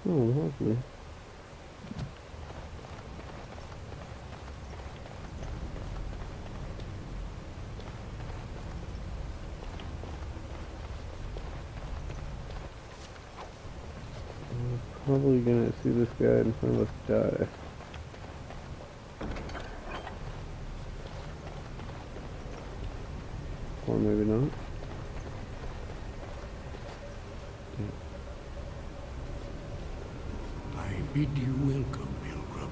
Oh, lovely. Probably gonna see this guy in front of us die. Or maybe not. I bid you welcome, Pilgrim.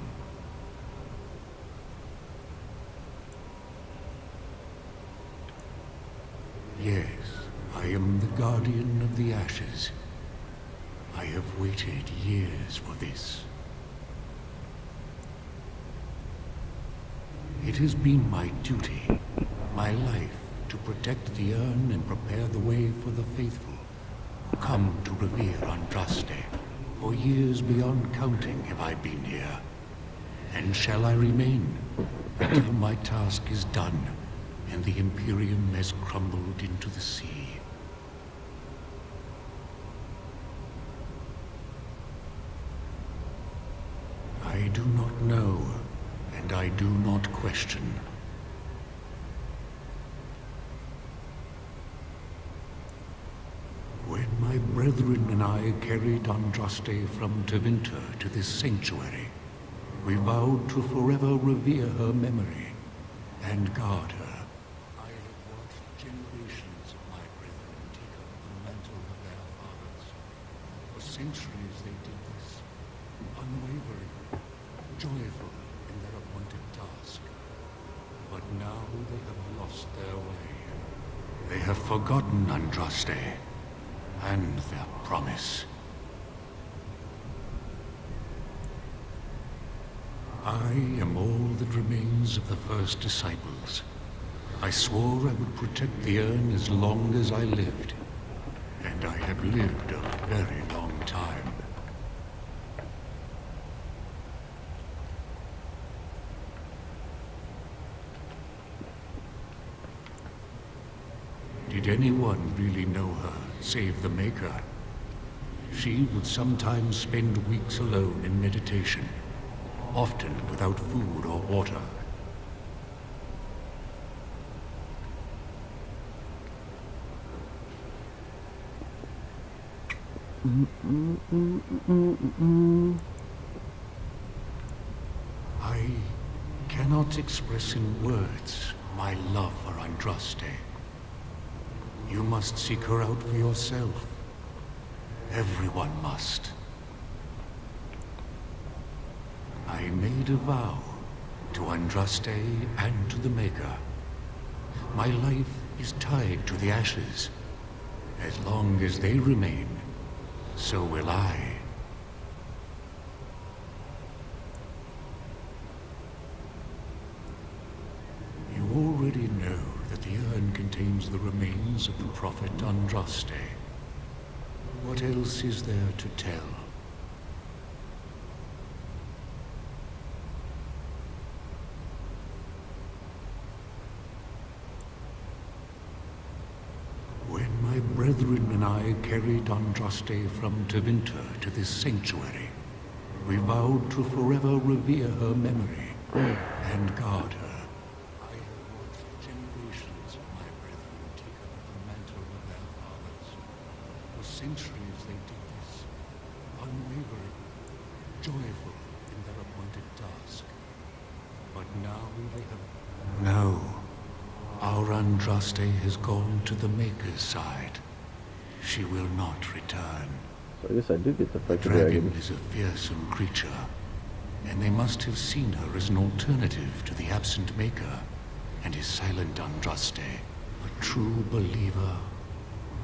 Yes, I am the Guardian of the Ashes. I have waited years for this. It has been my duty, my life, to protect the urn and prepare the way for the faithful who come to revere Andraste. For years beyond counting have I been here, and shall I remain until my task is done and the Imperium has crumbled into the sea. I do not know, and I do not question. When my brethren and I carried Andraste from Tevinter to this sanctuary, we vowed to forever revere her memory and guard her. I have watched generations of my brethren take up the mantle of their fathers. For centuries they did this, unwavering, joyful in their appointed task. But now they have lost their way. They have forgotten Andraste and their promise. I am all that remains of the first disciples. I swore I would protect the urn as long as I lived, and I have lived a very long time. Did anyone really know her, save the Maker? She would sometimes spend weeks alone in meditation, often without food or water. I cannot express in words my love for Andraste. You must seek her out for yourself. Everyone must. I made a vow to Andraste and to the Maker. My life is tied to the ashes. As long as they remain, so will I. You already know that the urn contains the remains of the prophet Andraste. What else is there to tell? When my brethren and I carried Andraste from Tevinter to this sanctuary, we vowed to forever revere her memory and guard her. I have watched generations of my brethren take up the mantle of their fathers. For centuries they did this, unwavering, joyful in their appointed task. But now they have... No. Our Andraste has gone to the Maker's side. She will not return. So I guess I do get to fight the Dragon dragon. is a fearsome creature, and they must have seen her as an alternative to the absent Maker and his silent Andraste. A true believer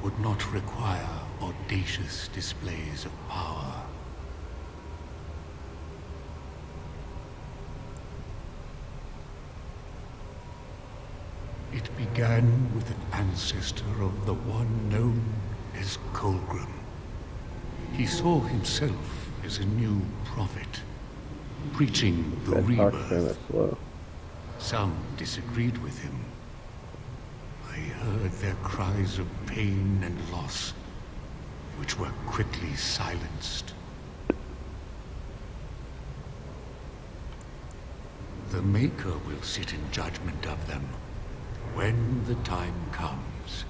would not require audacious displays of power. It began with an ancestor of the one known as Wogrim. He saw himself as a new prophet, preaching the That talks kind rebirth. of slow. Some disagreed with him. I heard their cries of pain and loss, which were quickly silenced. The Maker will sit in judgment of them when the time comes.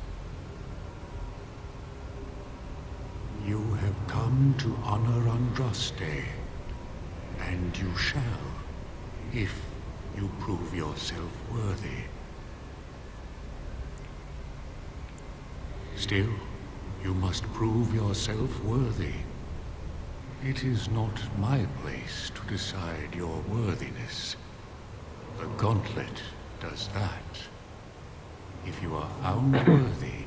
You have come to honor Andraste, and you shall, if you prove yourself worthy. Still, you must prove yourself worthy. It is not my place to decide your worthiness. The Gauntlet does that. If you are found worthy,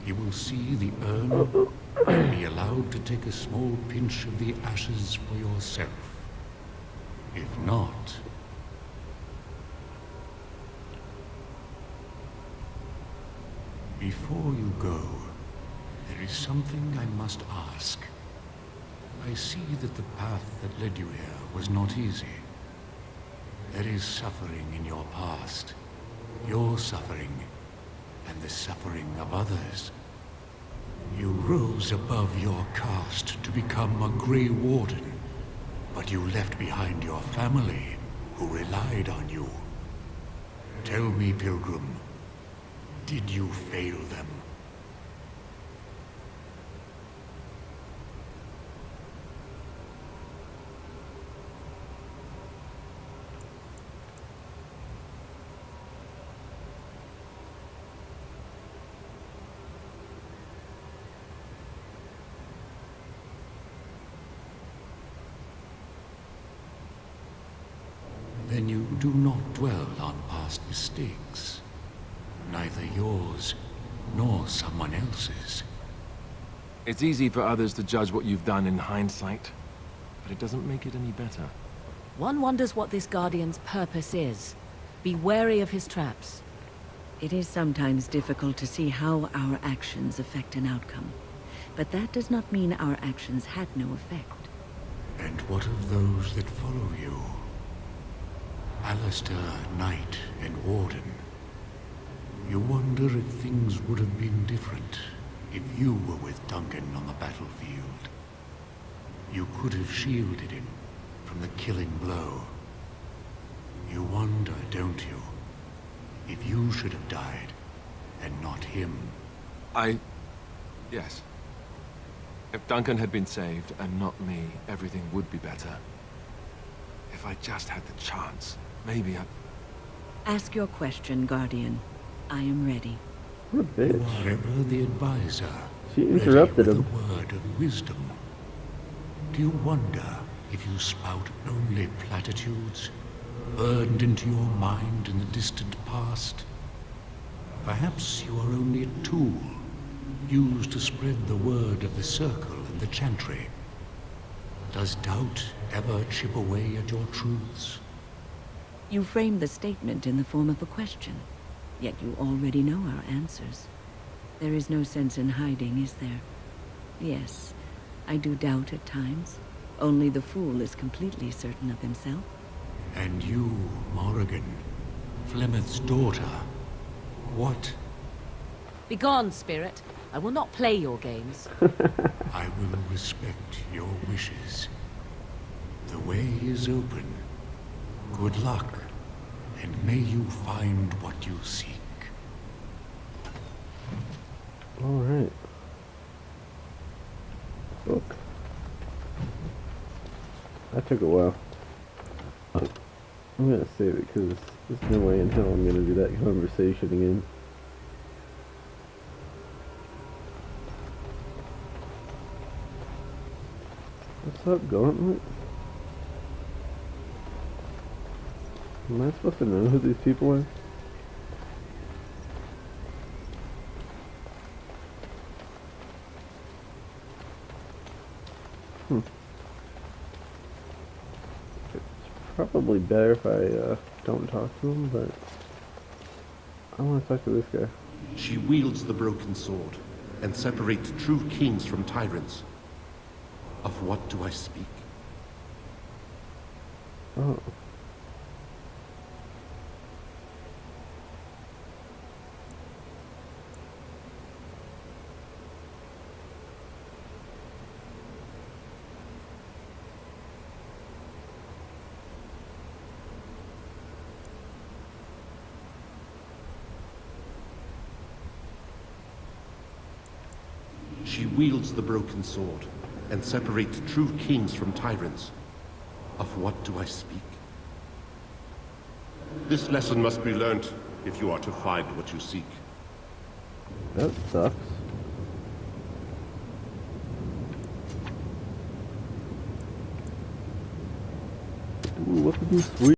you will see the urn and be allowed to take a small pinch of the ashes for yourself. If not... Before you go, there is something I must ask. I see that the path that led you here was not easy. There is suffering in your past. Your suffering, and the suffering of others. You rose above your caste to become a Grey Warden, but you left behind your family, who relied on you. Tell me, Pilgrim, did you fail them? Then you do not dwell on past mistakes. Neither yours, nor someone else's. It's easy for others to judge what you've done in hindsight, but it doesn't make it any better. One wonders what this Guardian's purpose is. Be wary of his traps. It is sometimes difficult to see how our actions affect an outcome. But that does not mean our actions had no effect. And what of those that follow you? Alistair, Knight, and Warden. You wonder if things would have been different if you were with Duncan on the battlefield. You could have shielded him from the killing blow. You wonder, don't you, if you should have died and not him? Yes. If Duncan had been saved and not me, everything would be better. If I just had the chance, maybe I... Ask your question, Guardian. I am ready. What a You bitch. are ever the advisor, She interrupted ready him. with a word of wisdom. Do you wonder if you spout only platitudes, burned into your mind in the distant past? Perhaps you are only a tool, used to spread the word of the Circle and the Chantry. Does doubt ever chip away at your truths? You framed the statement in the form of a question, yet you already know our answers. There is no sense in hiding, is there? Yes, I do doubt at times. Only the fool is completely certain of himself. And you, Morrigan, Flemeth's daughter, what? Begone, spirit. I will not play your games. I will respect your wishes. The way is open. Good luck, and may you find what you seek. Alright. Book. That took a while. I'm gonna save it because there's no way in hell I'm gonna do that conversation again. What's up, Gauntlet? Am I supposed to know who these people are? It's probably better if I don't talk to him, but I want to talk to this guy. She wields the broken sword and separates true kings from tyrants. Of what do I speak? Oh. She wields the broken sword and separates true kings from tyrants. Of what do I speak? This lesson must be learnt if you are to find what you seek. That sucks. Ooh, look at these sweet.